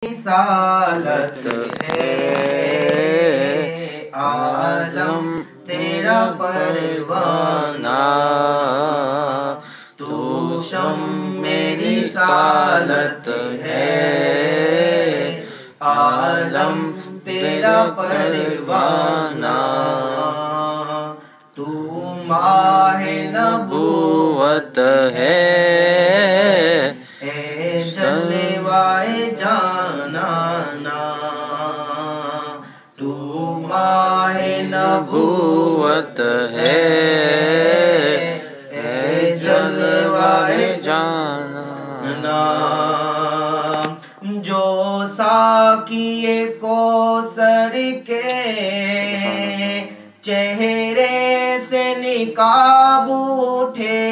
رسالت ہے عالم تیرا پروانہ، تو شمع رسالت ہے عالم تیرا پروانہ، تو ماہ نبوت ہے اے جلوائے جانانا، تو ماہ نبوت ہے اے جلوائے جانانا، جو ساقی کوثر کے چہرے سے نقاب اٹھے،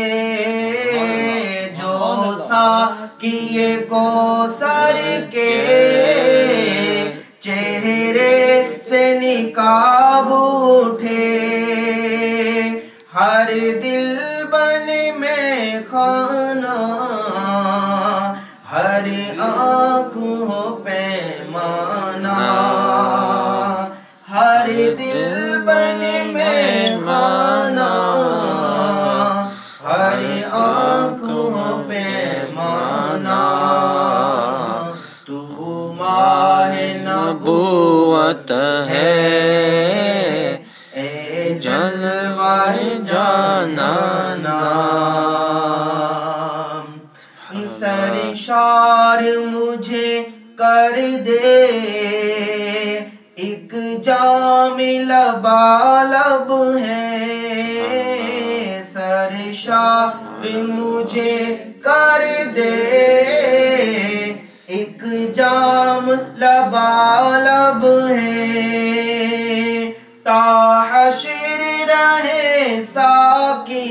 جو ساقی کوثر کے چہرے سے نقاب اٹھے، ہر دل بن میں خانہ، ہر آنکھوں پیمانہ، ہر دل بن میں خانہ، ہر آنکھوں پیمانہ، تو ماہ نبوت ہے اے جلوائے جانانا، سرشار مجھے کر دے ایک جام لبالب ہے، سرشار مجھے کر دے ایک جام لبالب ہے، تا حشر رہے ساقی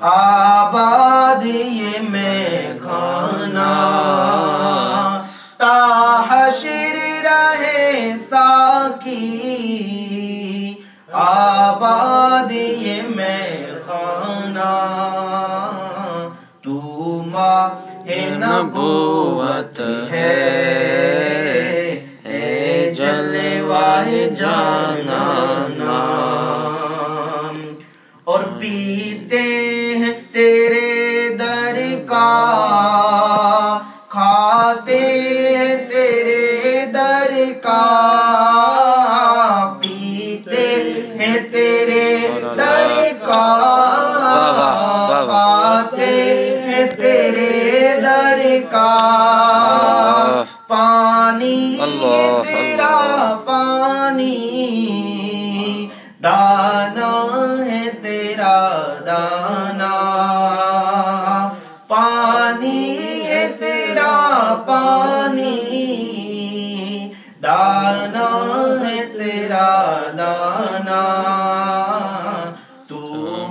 آباد یہ میں خانہ، تا حشر رہے ساقی آباد یہ میں خانہ، تو ماہ نبوت ہے اے جلوائے جانانا، اور پیتے ہیں تیرے در کا، کھاتے ہیں تیرے در کا، پیتے ہیں تیرے در کا، کھاتے ہیں تیرے در کا، پانی تیرا پانی، دانا ہے تیرا دانا، پانی ہے تیرا پانی، دانا ہے تیرا دانا، تو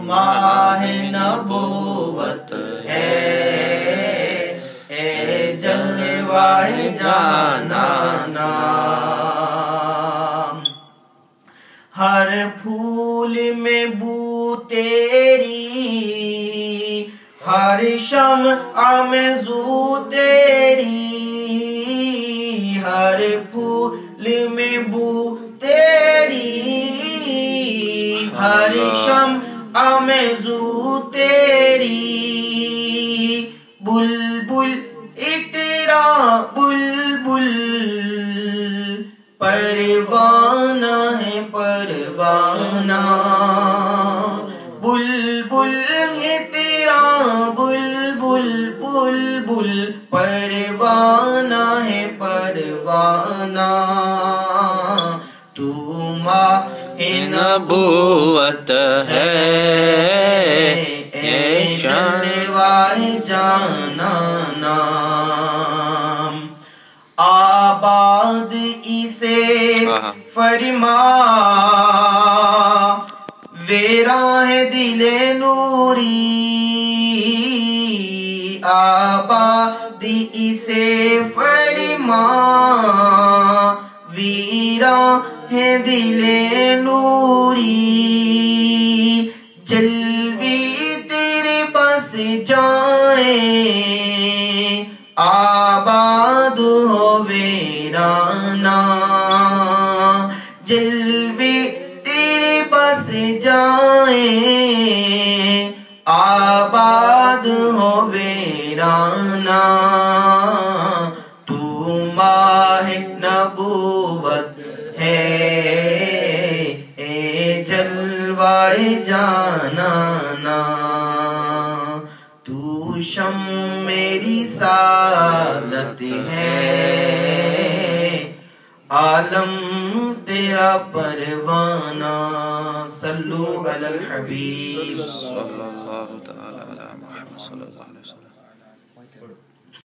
ماہ نبوت ہے اے جلوائے جانانا، ہر پھول میں بو تیری، ہر شمع میں زو تیری، ہر پھول میں بو تیری، ہر شمع میں زو تیری، بلبل تیرا بلبل پروانہ ہے پروانہ، بلبل ہے تیرا بلبل بلبل پروانہ ہے پروانہ، تو ماہ نبوت ہے اے جلوائے جانانا، آباد اسے فرما ویراں ہے دل نوری، آباد اسے فرما ویراں ہے دل نوری، جلوی تیرے بس جائیں آباد ویرانا جلوے تیرے بس جائیں آباد ہو ویرانا تو ماہ نبوت ہے اے جلوائے جانانا تو شم میری سعادت ہے عالم تیرا پروانہ صلو علی الحبیب صلی اللہ تعالی علی محمد صلی اللہ علیہ وسلم.